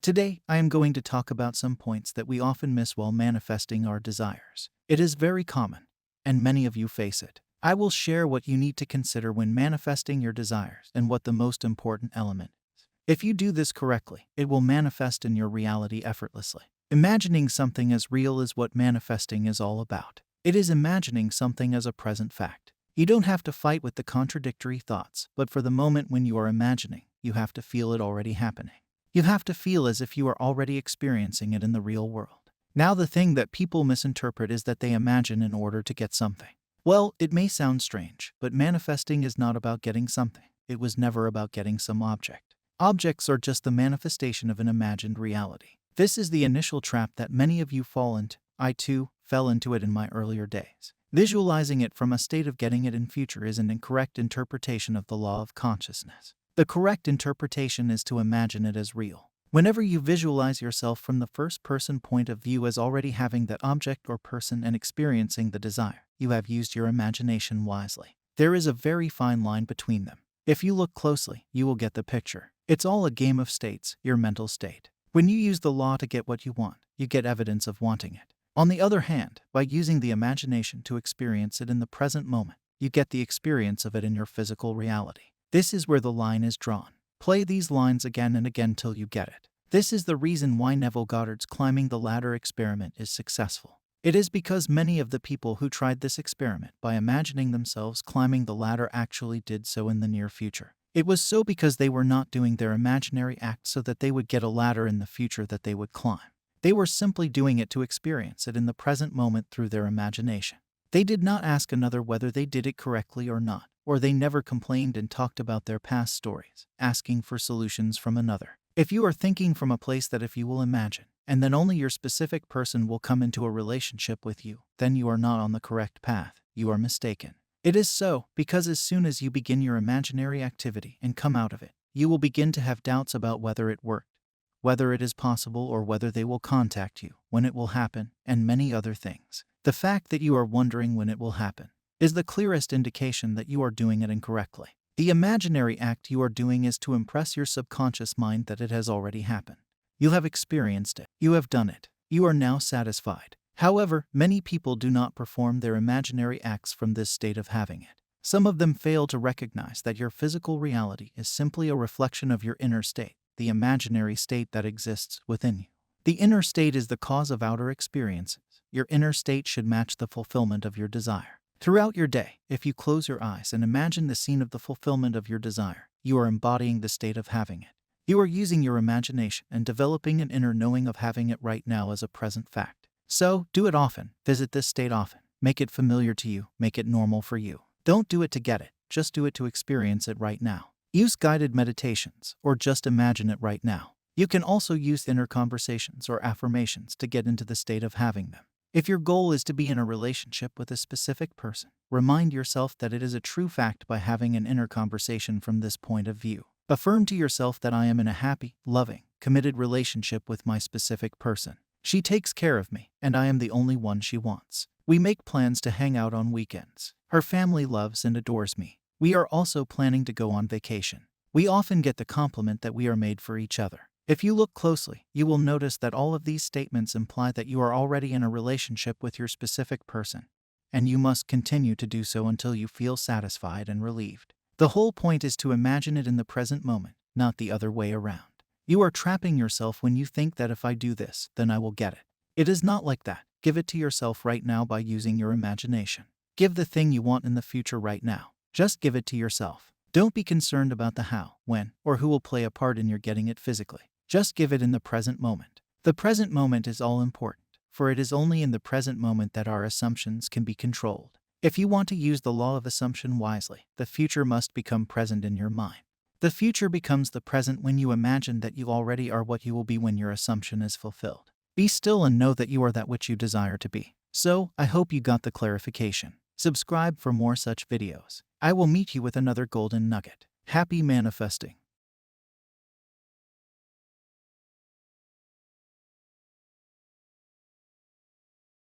Today, I am going to talk about some points that we often miss while manifesting our desires. It is very common, and many of you face it. I will share what you need to consider when manifesting your desires and what the most important element is. If you do this correctly, it will manifest in your reality effortlessly. Imagining something as real is what manifesting is all about. It is imagining something as a present fact. You don't have to fight with the contradictory thoughts, but for the moment when you are imagining, you have to feel it already happening. You have to feel as if you are already experiencing it in the real world. Now, the thing that people misinterpret is that they imagine in order to get something. Well, it may sound strange, but manifesting is not about getting something. It was never about getting some object. Objects are just the manifestation of an imagined reality. This is the initial trap that many of you fall into. I too fell into it in my earlier days. Visualizing it from a state of getting it in future is an incorrect interpretation of the law of consciousness. The correct interpretation is to imagine it as real. Whenever you visualize yourself from the first-person point of view as already having that object or person and experiencing the desire, you have used your imagination wisely. There is a very fine line between them. If you look closely, you will get the picture. It's all a game of states, your mental state. When you use the law to get what you want, you get evidence of wanting it. On the other hand, by using the imagination to experience it in the present moment, you get the experience of it in your physical reality. This is where the line is drawn. Play these lines again and again till you get it. This is the reason why Neville Goddard's climbing the ladder experiment is successful. It is because many of the people who tried this experiment by imagining themselves climbing the ladder actually did so in the near future. It was so because they were not doing their imaginary act so that they would get a ladder in the future that they would climb. They were simply doing it to experience it in the present moment through their imagination. They did not ask another whether they did it correctly or not, or they never complained and talked about their past stories, asking for solutions from another. If you are thinking from a place that if you will imagine, and then only your specific person will come into a relationship with you, then you are not on the correct path. You are mistaken. It is so because as soon as you begin your imaginary activity and come out of it, you will begin to have doubts about whether it worked, whether it is possible or whether they will contact you, when it will happen, and many other things. The fact that you are wondering when it will happen is the clearest indication that you are doing it incorrectly. The imaginary act you are doing is to impress your subconscious mind that it has already happened. You have experienced it. You have done it. You are now satisfied. However, many people do not perform their imaginary acts from this state of having it. Some of them fail to recognize that your physical reality is simply a reflection of your inner state, the imaginary state that exists within you. The inner state is the cause of outer experiences. Your inner state should match the fulfillment of your desire. Throughout your day, if you close your eyes and imagine the scene of the fulfillment of your desire, you are embodying the state of having it. You are using your imagination and developing an inner knowing of having it right now as a present fact. So, do it often. Visit this state often. Make it familiar to you. Make it normal for you. Don't do it to get it. Just do it to experience it right now. Use guided meditations, or just imagine it right now. You can also use inner conversations or affirmations to get into the state of having them. If your goal is to be in a relationship with a specific person, remind yourself that it is a true fact by having an inner conversation from this point of view. Affirm to yourself that I am in a happy, loving, committed relationship with my specific person. She takes care of me, and I am the only one she wants. We make plans to hang out on weekends. Her family loves and adores me. We are also planning to go on vacation. We often get the compliment that we are made for each other. If you look closely, you will notice that all of these statements imply that you are already in a relationship with your specific person, and you must continue to do so until you feel satisfied and relieved. The whole point is to imagine it in the present moment, not the other way around. You are trapping yourself when you think that if I do this, then I will get it. It is not like that. Give it to yourself right now by using your imagination. Give the thing you want in the future right now. Just give it to yourself. Don't be concerned about the how, when, or who will play a part in your getting it physically. Just give it in the present moment. The present moment is all important, for it is only in the present moment that our assumptions can be controlled. If you want to use the law of assumption wisely, the future must become present in your mind. The future becomes the present when you imagine that you already are what you will be when your assumption is fulfilled. Be still and know that you are that which you desire to be. So, I hope you got the clarification. Subscribe for more such videos. I will meet you with another golden nugget. Happy manifesting.